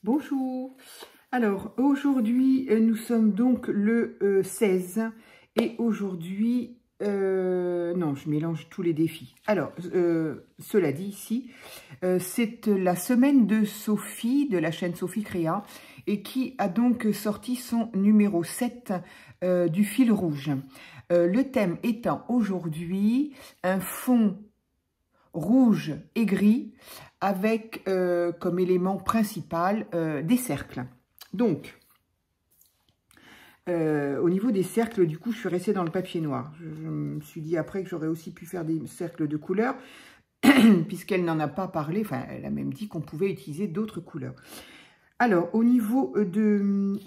Bonjour. Alors aujourd'hui nous sommes donc le 16 et aujourd'hui non, je mélange tous les défis. Alors cela dit, ici c'est la semaine de Sophie, de la chaîne Sophie Créa, et qui a donc sorti son numéro 7 du fil rouge. Le thème étant aujourd'hui un fond rouge et gris avec comme élément principal des cercles. Donc, au niveau des cercles, du coup, je suis restée dans le papier noir. Je me suis dit après que j'aurais aussi pu faire des cercles de couleurs, puisqu'elle n'en a pas parlé, enfin, elle a même dit qu'on pouvait utiliser d'autres couleurs. Alors, au niveau du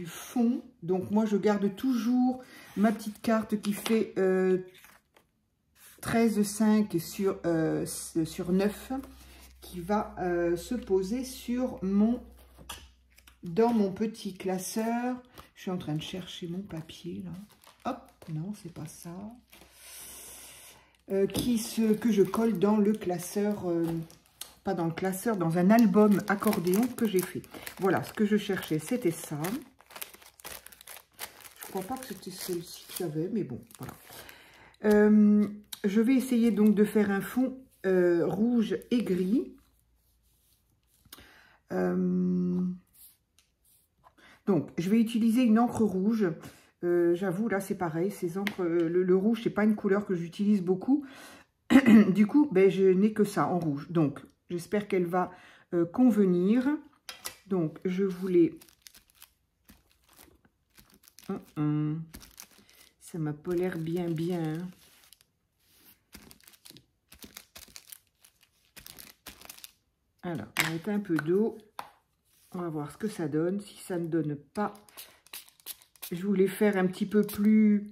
fond, donc moi, je garde toujours ma petite carte qui fait 13,5 sur 9, qui va se poser dans mon petit classeur. Je suis en train de chercher mon papier, là. Hop, non, c'est pas ça. Que je colle dans le classeur, pas dans le classeur, dans un album accordéon que j'ai fait. Voilà, ce que je cherchais, c'était ça. Je crois pas que c'était celle-ci que j'avais, mais bon, voilà. Je vais essayer donc de faire un fond rouge et gris. Donc, je vais utiliser une encre rouge. J'avoue, là, c'est pareil. Ces encres, le rouge, c'est pas une couleur que j'utilise beaucoup. Du coup, ben, je n'ai que ça en rouge. Donc, j'espère qu'elle va convenir. Donc, je voulais... Ça m'a pas l'air bien. Alors, on va mettre un peu d'eau. On va voir ce que ça donne. Si ça ne donne pas, je voulais faire un petit peu plus,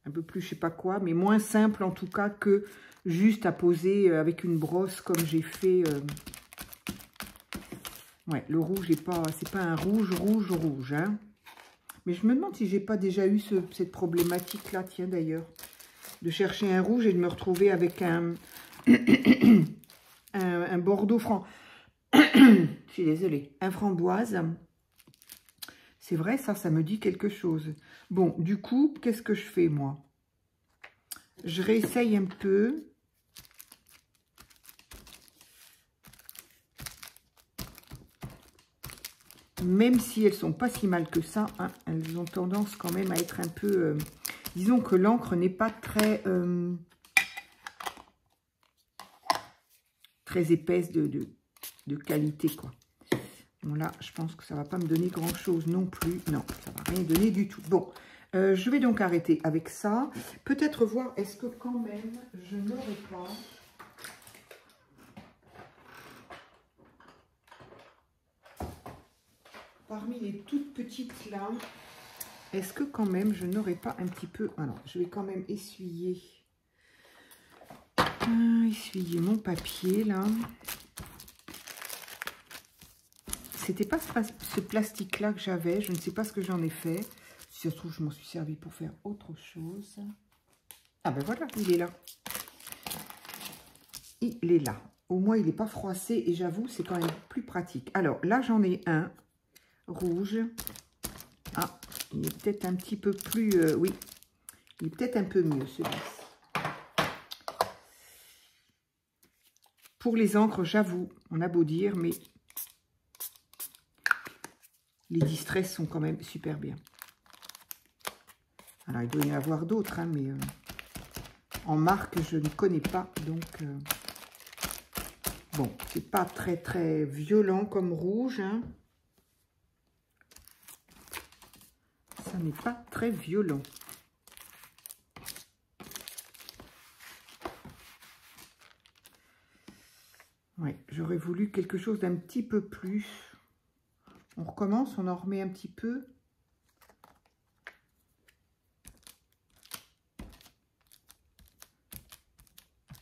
je sais pas quoi, mais moins simple en tout cas que juste à poser avec une brosse comme j'ai fait. Ouais, le rouge c'est pas un rouge, hein. Mais je me demande si j'ai pas déjà eu cette problématique là, tiens d'ailleurs, de chercher un rouge et de me retrouver avec un un bordeaux franc. Je suis désolée, un framboise. C'est vrai, ça me dit quelque chose. Bon, du coup, qu'est-ce que je fais, moi? Je réessaye un peu. Même si elles sont pas si mal que ça, hein, elles ont tendance quand même à être un peu... disons que l'encre n'est pas très épaisse de qualité, quoi. Bon, là, je pense que ça va pas me donner grand-chose non plus. Non, ça va rien donner du tout. Bon, je vais donc arrêter avec ça. Peut-être voir, est-ce que quand même, je n'aurai pas... Parmi les toutes petites là, est-ce que quand même, je n'aurai pas un petit peu... Alors, je vais quand même essuyer mon papier, là. C'était pas ce plastique-là que j'avais. Je ne sais pas ce que j'en ai fait. Si ça se trouve, je m'en suis servi pour faire autre chose. Ah ben voilà, il est là. Il est là. Au moins, il n'est pas froissé. Et j'avoue, c'est quand même plus pratique. Alors, là, j'en ai un rouge. Ah, il est peut-être un petit peu plus... oui, il est peut-être un peu mieux, celui-ci. Pour les encres, j'avoue, on a beau dire, mais... les distress sont quand même super bien. Alors, il doit y en avoir d'autres, hein, mais en marque, je ne connais pas. Donc, bon, c'est pas très violent comme rouge. Hein. Ça n'est pas très violent. Ouais, j'aurais voulu quelque chose d'un petit peu plus... On recommence, on en remet un petit peu.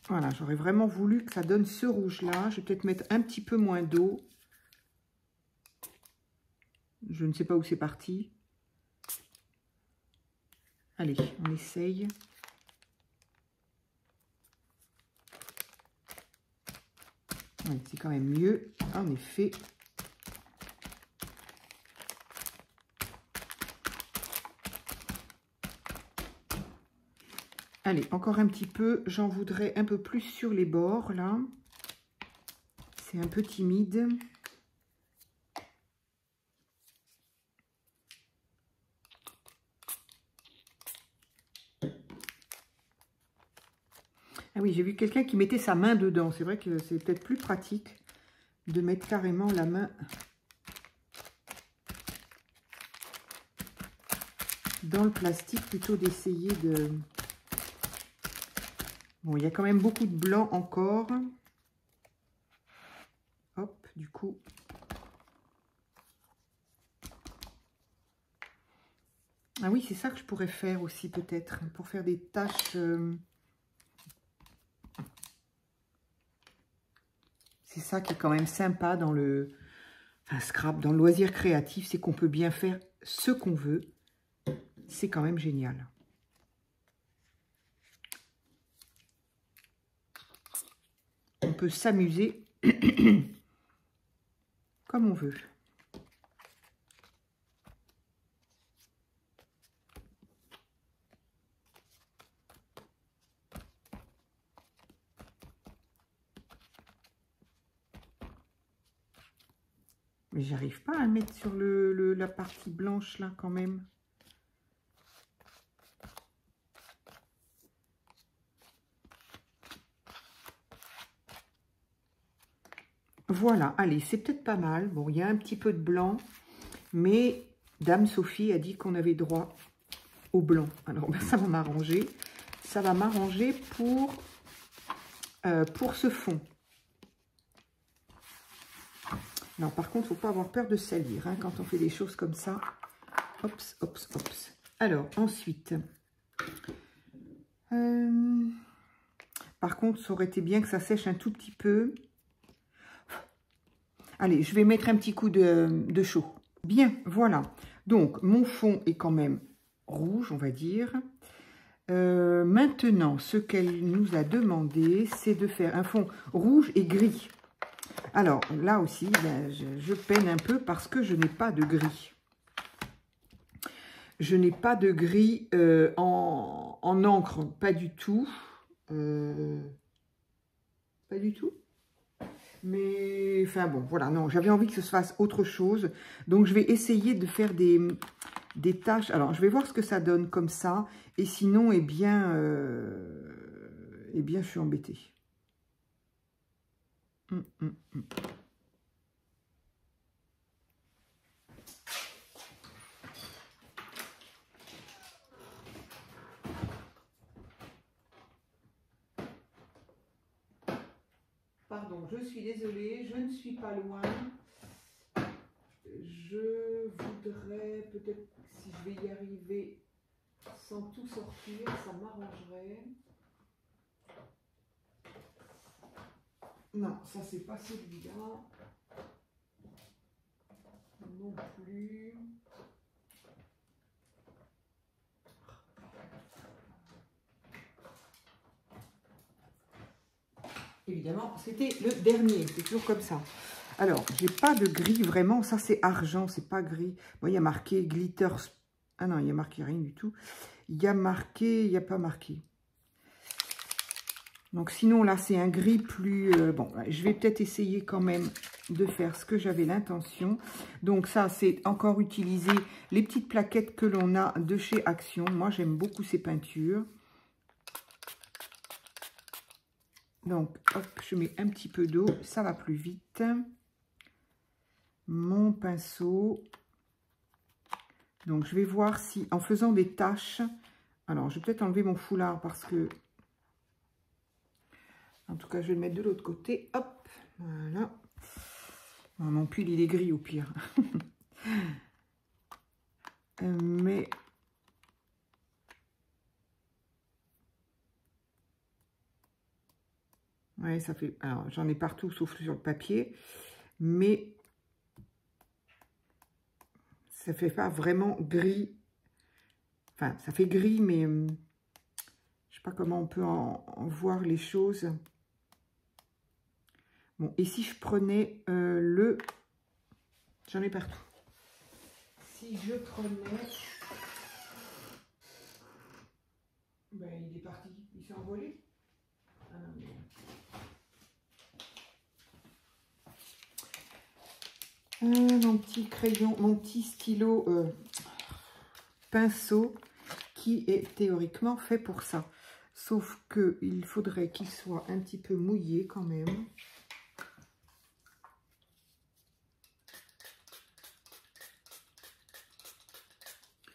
Voilà, j'aurais vraiment voulu que ça donne ce rouge-là. Je vais peut-être mettre un petit peu moins d'eau. Je ne sais pas où c'est parti. Allez, on essaye. Oui, c'est quand même mieux, en effet. Allez, encore un petit peu. J'en voudrais un peu plus sur les bords, là. C'est un peu timide. Ah oui, j'ai vu quelqu'un qui mettait sa main dedans. C'est vrai que c'est peut-être plus pratique de mettre carrément la main dans le plastique plutôt d'essayer de... Bon, il y a quand même beaucoup de blanc encore. Hop, du coup... Ah oui, c'est ça que je pourrais faire aussi peut-être, pour faire des taches... C'est ça qui est quand même sympa dans le scrap, dans le loisir créatif, c'est qu'on peut bien faire ce qu'on veut. C'est quand même génial. On peut s'amuser comme on veut. Mais j'arrive pas à le mettre sur la partie blanche là quand même. Voilà, allez, c'est peut-être pas mal. Bon, il y a un petit peu de blanc, mais Dame Sophie a dit qu'on avait droit au blanc. Alors, ben, ça va m'arranger. Ça va m'arranger pour ce fond. Non, par contre, il ne faut pas avoir peur de salir hein, quand on fait des choses comme ça. Hops, hops, hops. Alors, ensuite, par contre, ça aurait été bien que ça sèche un tout petit peu. Allez, je vais mettre un petit coup de chaud. Bien, voilà. Donc, mon fond est quand même rouge, on va dire. Maintenant, ce qu'elle nous a demandé, c'est de faire un fond rouge et gris. Alors, là aussi, ben, je peine un peu parce que je n'ai pas de gris. Je n'ai pas de gris en encre, pas du tout. Pas du tout. Mais, enfin bon, voilà, non, j'avais envie que ce se fasse autre chose. Donc, je vais essayer de faire des taches. Alors, je vais voir ce que ça donne comme ça. Et sinon, eh bien, je suis embêtée. Pardon, je suis désolée, je ne suis pas loin. Je voudrais, peut-être, si je vais y arriver sans tout sortir, ça m'arrangerait. Non, ça c'est pas celui-là. Non plus. Évidemment, c'était le dernier, c'est toujours comme ça. Alors, j'ai pas de gris vraiment, ça c'est argent, c'est pas gris. Bon, il y a marqué glitter. Ah non, il y a marqué rien du tout. Il y a marqué, il n'y a pas marqué. Donc sinon là c'est un gris plus... bon, je vais peut-être essayer quand même de faire ce que j'avais l'intention. Donc ça c'est encore utiliser les petites plaquettes que l'on a de chez Action. Moi j'aime beaucoup ces peintures. Donc hop, je mets un petit peu d'eau, ça va plus vite. Mon pinceau. Donc je vais voir si en faisant des taches... Alors je vais peut-être enlever mon foulard parce que... En tout cas, je vais le mettre de l'autre côté. Hop, voilà. Mon pull, il est gris au pire. Mais... Ouais, ça fait... Alors, j'en ai partout, sauf sur le papier. Mais... ça fait pas vraiment gris. Enfin, ça fait gris, mais... je sais pas comment on peut en voir les choses. Bon, et si je prenais le... J'en ai partout. Si je prenais... Ben, il est parti, il s'est envolé. Ah non, mais... mon petit crayon, mon petit stylo pinceau qui est théoriquement fait pour ça. Sauf qu'il faudrait qu'il soit un petit peu mouillé quand même.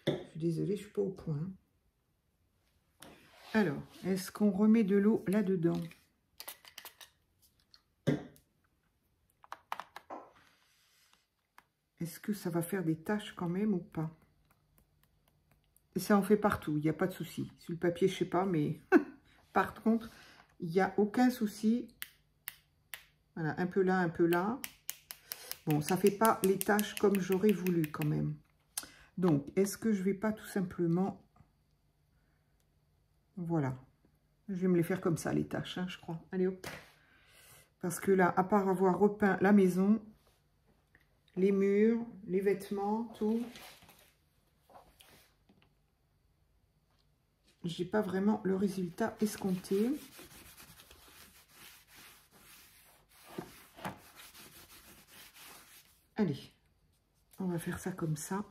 Je suis désolée, je ne suis pas au point. Alors, est-ce qu'on remet de l'eau là-dedans? Est-ce que ça va faire des taches quand même ou pas? Et ça en fait partout, il n'y a pas de souci. Sur le papier, je ne sais pas, mais par contre, il n'y a aucun souci. Voilà, un peu là, un peu là. Bon, ça ne fait pas les taches comme j'aurais voulu quand même. Donc, est-ce que je ne vais pas tout simplement... Voilà. Je vais me les faire comme ça, les taches, hein, je crois. Allez, hop. Parce que là, à part avoir repeint la maison, les murs, les vêtements, tout, j'ai pas vraiment le résultat escompté. Allez, on va faire ça comme ça.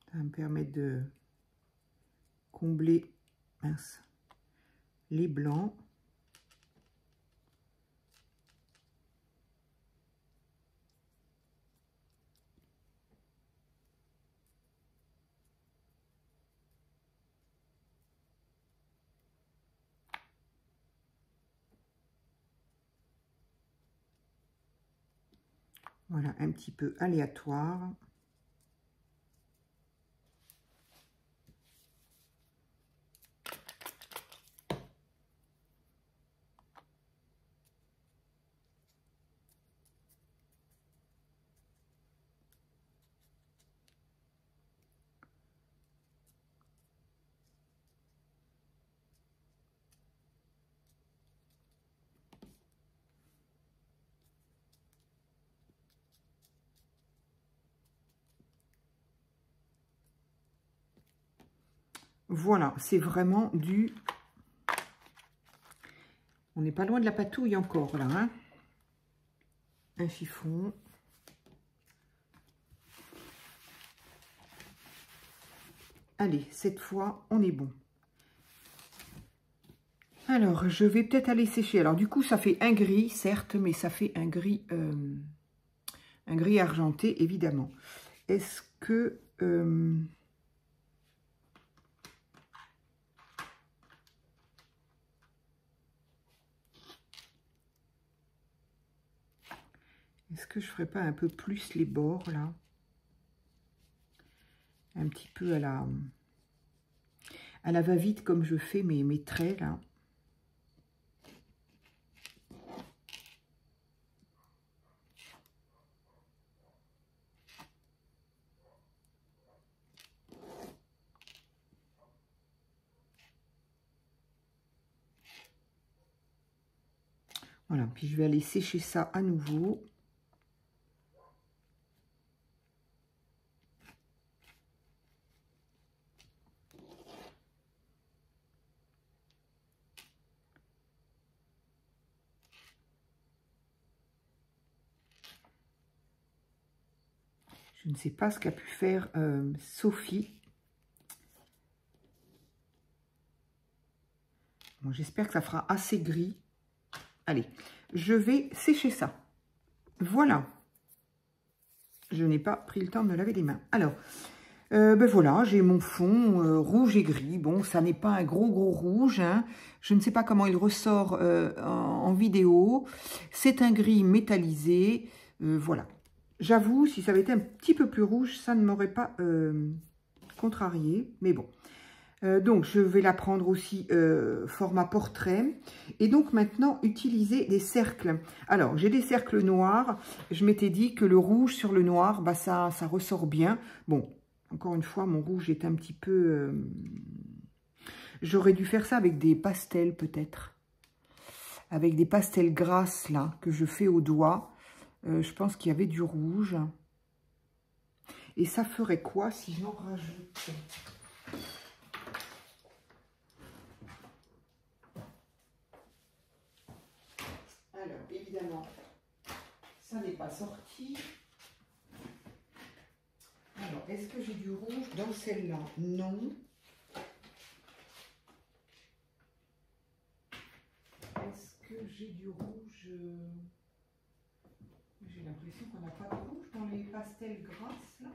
Ça va me permettre de combler, mince, les blancs. Voilà, un petit peu aléatoire. Voilà, c'est vraiment du... On n'est pas loin de la patouille encore, là. Hein, un chiffon. Allez, cette fois, on est bon. Alors, je vais peut-être aller sécher. Alors, du coup, ça fait un gris, certes, mais ça fait un gris argenté, évidemment. Est-ce que... est-ce que je ferais pas un peu plus les bords, là? Un petit peu à la va-vite, comme je fais mes traits, là. Voilà, puis je vais aller sécher ça à nouveau. Je ne sais pas ce qu'a pu faire Sophie. Bon, j'espère que ça fera assez gris. Allez, je vais sécher ça. Voilà. Je n'ai pas pris le temps de me laver les mains. Alors, ben voilà, j'ai mon fond rouge et gris. Bon, ça n'est pas un gros rouge. Hein. Je ne sais pas comment il ressort en vidéo. C'est un gris métallisé. Voilà. J'avoue, si ça avait été un petit peu plus rouge, ça ne m'aurait pas contrarié. Mais bon. Donc, je vais la prendre aussi format portrait. Et donc, maintenant, utiliser des cercles. Alors, j'ai des cercles noirs. Je m'étais dit que le rouge sur le noir, bah, ça ressort bien. Bon, encore une fois, mon rouge est un petit peu... J'aurais dû faire ça avec des pastels, peut-être. Avec des pastels grasses, là, que je fais au doigt. Je pense qu'il y avait du rouge. Et ça ferait quoi si j'en rajoute? Alors, évidemment, ça n'est pas sorti. Alors, est-ce que j'ai du rouge dans celle-là? Non. Est-ce que j'ai du rouge? J'ai l'impression qu'on n'a pas de rouge dans les pastels grasses, là.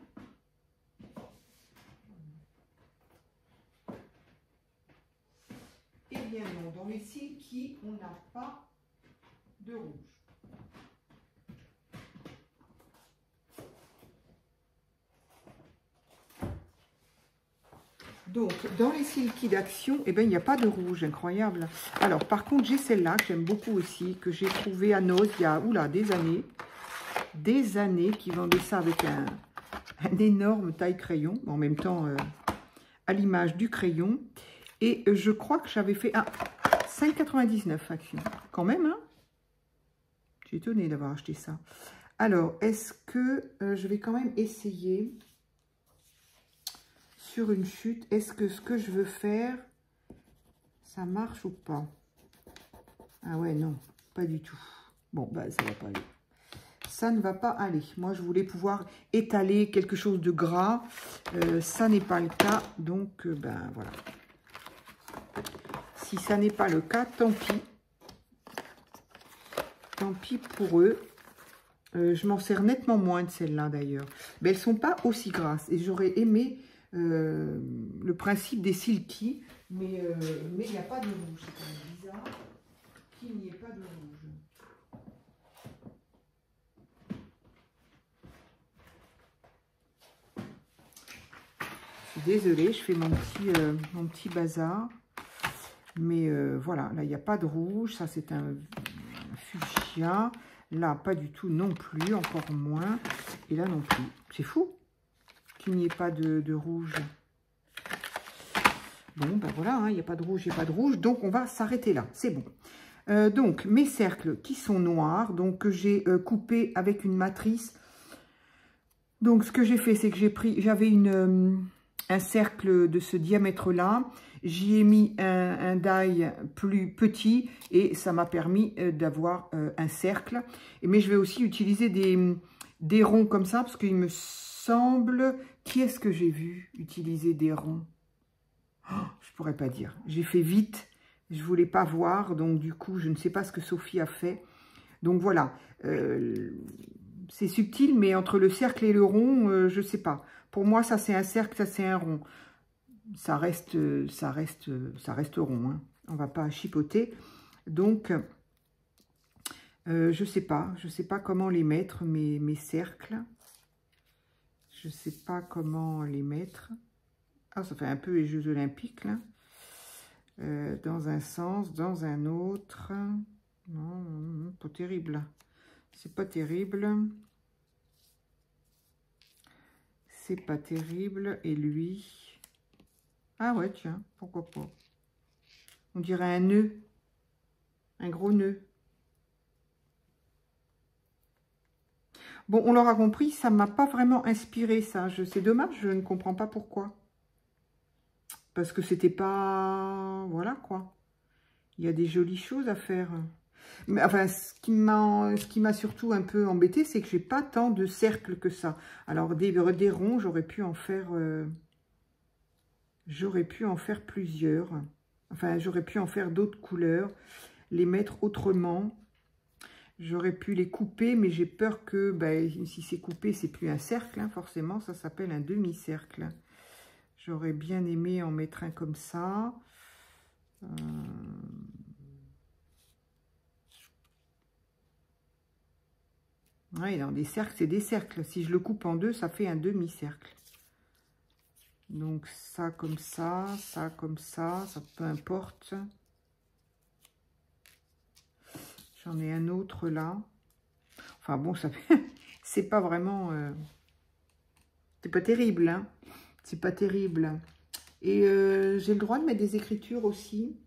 Eh bien non, dans les silky, on n'a pas de rouge. Donc, dans les silky d'Action, eh ben, il n'y a pas de rouge, incroyable. Alors, par contre, j'ai celle-là que j'aime beaucoup aussi, que j'ai trouvée à Noz il y a des années, qui vendait ça avec un énorme taille crayon, en même temps à l'image du crayon. Et je crois que j'avais fait un 5,99 Action. Quand même, hein? Je suis étonnée d'avoir acheté ça. Alors, est-ce que je vais quand même essayer sur une chute? Est-ce que ce que je veux faire, ça marche ou pas? Ah ouais, non, pas du tout. Bon, bah ça va pas aller. Ça ne va pas aller. Moi, je voulais pouvoir étaler quelque chose de gras. Ça n'est pas le cas. Donc, ben voilà. Si ça n'est pas le cas, tant pis. Tant pis pour eux. Je m'en sers nettement moins de celles-là, d'ailleurs. Mais elles ne sont pas aussi grasses. Et j'aurais aimé le principe des silky. Mais il n'y a pas de rouge. C'est quand même bizarre qu'il n'y ait pas de rouge. Désolée, je fais mon petit bazar. Mais voilà, là, il n'y a pas de rouge. Ça, c'est un fuchsia. Là, pas du tout non plus, encore moins. Et là non plus. C'est fou qu'il n'y ait pas de rouge. Bon, ben voilà, hein, il n'y a pas de rouge, il n'y a pas de rouge. Donc, on va s'arrêter là. C'est bon. Donc, mes cercles qui sont noirs, donc que j'ai coupé avec une matrice. Donc, ce que j'ai fait, c'est que j'avais un cercle de ce diamètre-là. J'y ai mis un die plus petit et ça m'a permis d'avoir un cercle. Mais je vais aussi utiliser des ronds comme ça parce qu'il me semble... Qui est-ce que j'ai vu utiliser des ronds? Oh, je pourrais pas dire. J'ai fait vite. Je voulais pas voir. Donc, du coup, je ne sais pas ce que Sophie a fait. Donc, voilà. C'est subtil, mais entre le cercle et le rond, je sais pas. Pour moi, ça, c'est un cercle, ça, c'est un rond. Ça reste rond, hein. On va pas chipoter. Donc, je sais pas comment les mettre, mes cercles. Je sais pas comment les mettre. Ah, ça fait un peu les Jeux Olympiques, là. Dans un sens, dans un autre. Non, pas terrible. C'est pas terrible. C'est pas terrible. Et lui... Ah ouais, tiens, pourquoi pas. On dirait un nœud. Un gros nœud. Bon, on l'aura compris, ça ne m'a pas vraiment inspiré, ça. C'est dommage, je ne comprends pas pourquoi. Parce que c'était pas... Voilà, quoi. Il y a des jolies choses à faire. Mais, enfin, ce qui m'a surtout un peu embêté, c'est que j'ai pas tant de cercles que ça. Alors, des ronds, j'aurais pu en faire... J'aurais pu en faire plusieurs. Enfin, j'aurais pu en faire d'autres couleurs. Les mettre autrement. J'aurais pu les couper, mais j'ai peur que, ben, si c'est coupé, c'est plus un cercle, hein, forcément. Ça s'appelle un demi-cercle. J'aurais bien aimé en mettre un comme ça. Oui, dans des cercles, c'est des cercles. Si je le coupe en deux, ça fait un demi-cercle. Donc ça comme ça comme ça peu importe. J'en ai un autre là. Enfin bon, ça c'est pas vraiment... c'est pas terrible, hein. C'est pas terrible. Et j'ai le droit de mettre des écritures aussi.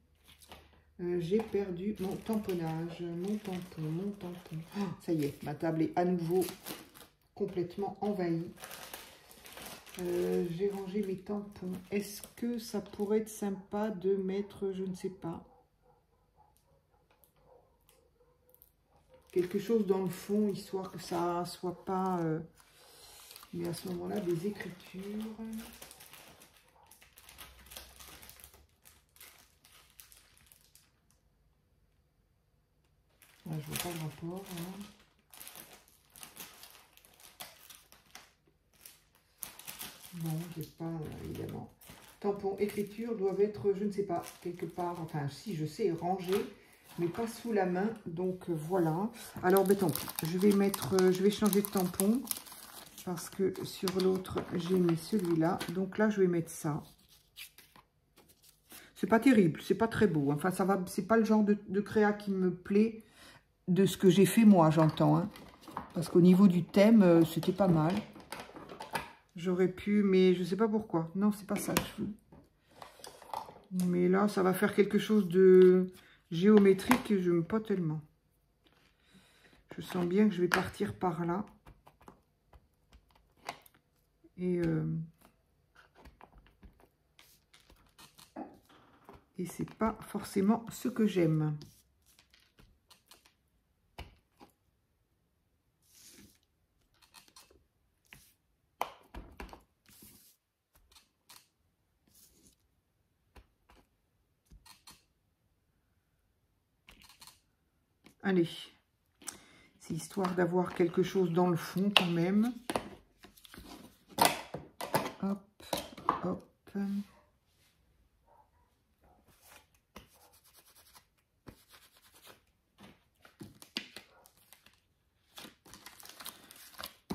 J'ai perdu mon tamponnage, mon tampon. Oh, ça y est, ma table est à nouveau complètement envahie. J'ai rangé mes tampons. Est-ce que ça pourrait être sympa de mettre, je ne sais pas, quelque chose dans le fond, histoire que ça soit pas... mais à ce moment-là, des écritures... Ah, je vois pas le rapport. Hein. Non, j'ai pas, évidemment. Tampon, écriture doivent être, je ne sais pas, quelque part. Enfin, si, je sais, rangés, mais pas sous la main. Donc, voilà. Alors, ben, tant pis. Je vais mettre, je vais changer de tampon. Parce que sur l'autre, j'ai mis celui-là. Donc là, je vais mettre ça. C'est pas terrible, c'est pas très beau. Enfin, ça va, c'est pas le genre de créa qui me plaît de ce que j'ai fait moi, j'entends. Hein. Parce qu'au niveau du thème, c'était pas mal. J'aurais pu, mais je sais pas pourquoi. Non, c'est pas ça que je veux. Mais là, ça va faire quelque chose de géométrique et je n'aime pas tellement. Je sens bien que je vais partir par là. Et c'est pas forcément ce que j'aime. Allez, c'est histoire d'avoir quelque chose dans le fond quand même. Hop, hop.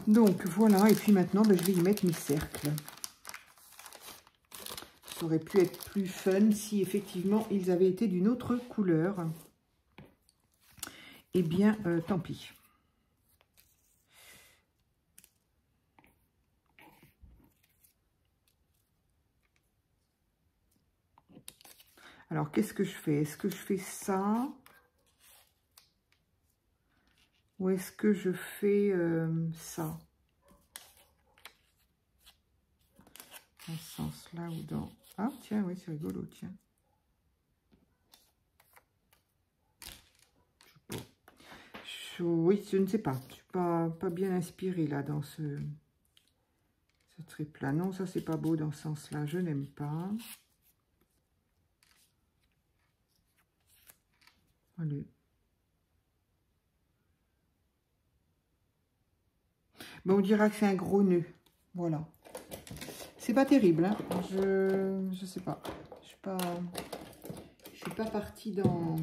Donc voilà, et puis maintenant, ben, je vais y mettre mes cercles. Ça aurait pu être plus fun si effectivement ils avaient été d'une autre couleur. Eh bien, tant pis. Alors, qu'est-ce que je fais? Est-ce que je fais ça? Ou est-ce que je fais ça? Dans ce sens-là ou dans... Ah, tiens, oui, c'est rigolo, tiens. Oui, je ne sais pas. Je ne suis pas bien inspirée, là, dans ce trip-là. Non, ça, c'est pas beau dans ce sens-là. Je n'aime pas. Allez. Bon, on dira que c'est un gros nœud. Voilà. C'est pas terrible, hein. Je sais pas. Je suis pas partie dans...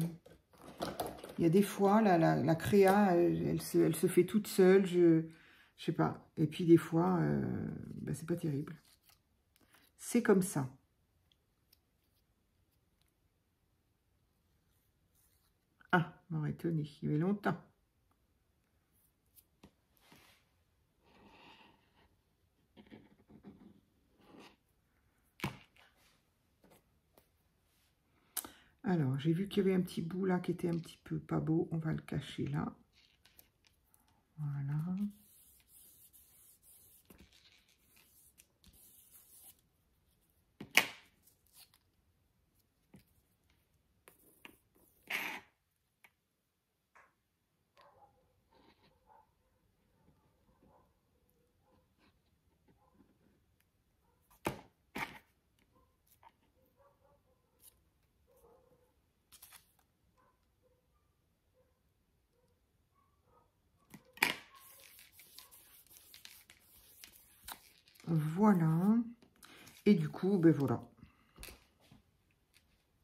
Il y a des fois, la créa, elle se fait toute seule. Je sais pas. Et puis des fois, ben, c'est pas terrible. C'est comme ça. Ah, m'aurait étonné. Il y avait longtemps. Alors, j'ai vu qu'il y avait un petit bout là qui était un petit peu pas beau. On va le cacher là. Voilà. Voilà. Et du coup, ben voilà.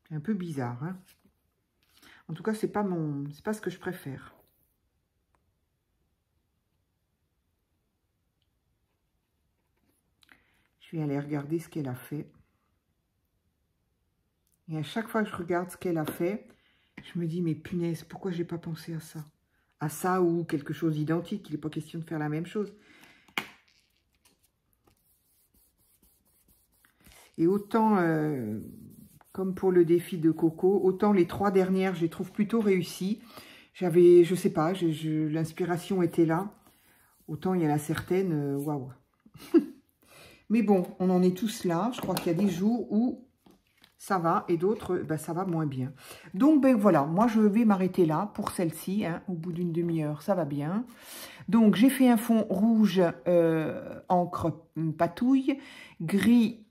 C'est un peu bizarre, hein. En tout cas, c'est pas ce que je préfère. Je Je vais aller regarder ce qu'elle a fait. Et à chaque fois que je regarde ce qu'elle a fait, je me dis, mais punaise, pourquoi j'ai pas pensé à ça? À ça ou quelque chose d'identique, il n'est pas question de faire la même chose. Et autant, comme pour le défi de Coco, autant les 3 dernières, je les trouve plutôt réussies. J'avais, je sais pas, l'inspiration était là. Autant il y en a certaines, waouh. Mais bon, on en est tous là. Je crois qu'il y a des jours où ça va et d'autres, ben, ça va moins bien. Donc, ben voilà, moi je vais m'arrêter là pour celle-ci. Hein, au bout d'une demi-heure, ça va bien. Donc, j'ai fait un fond rouge, encre patouille, gris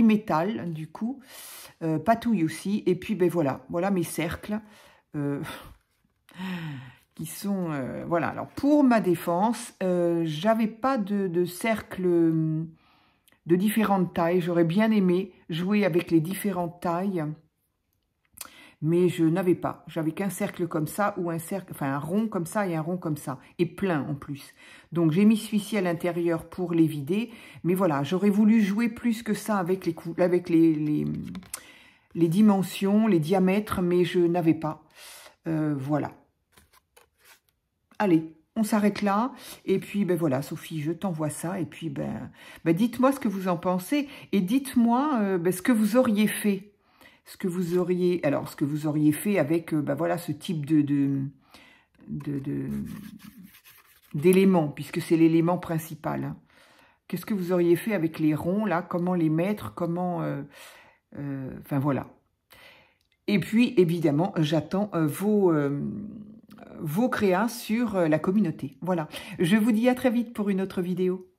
métal, du coup, patouille aussi. Et puis, ben voilà, voilà mes cercles qui sont... voilà, alors pour ma défense, j'avais pas de cercle de différentes tailles. J'aurais bien aimé jouer avec les différentes tailles, mais je n'avais pas. J'avais qu'un cercle comme ça, ou un cercle, enfin un rond comme ça et un rond comme ça, et plein en plus. Donc j'ai mis celui-ci à l'intérieur pour les vider, mais voilà, j'aurais voulu jouer plus que ça avec les dimensions, les diamètres, mais je n'avais pas. Voilà. Allez, on s'arrête là. Et puis, ben voilà, Sophie, je t'envoie ça. Et puis, ben dites-moi ce que vous en pensez. Et dites-moi ce que vous auriez fait. Ce que vous auriez fait avec, ben voilà, ce type d'éléments, puisque c'est l'élément principal. Hein. Qu'est-ce que vous auriez fait avec les ronds, là? Comment les mettre? Comment... enfin, voilà. Et puis, évidemment, j'attends vos créas sur la communauté. Voilà. Je vous dis à très vite pour une autre vidéo.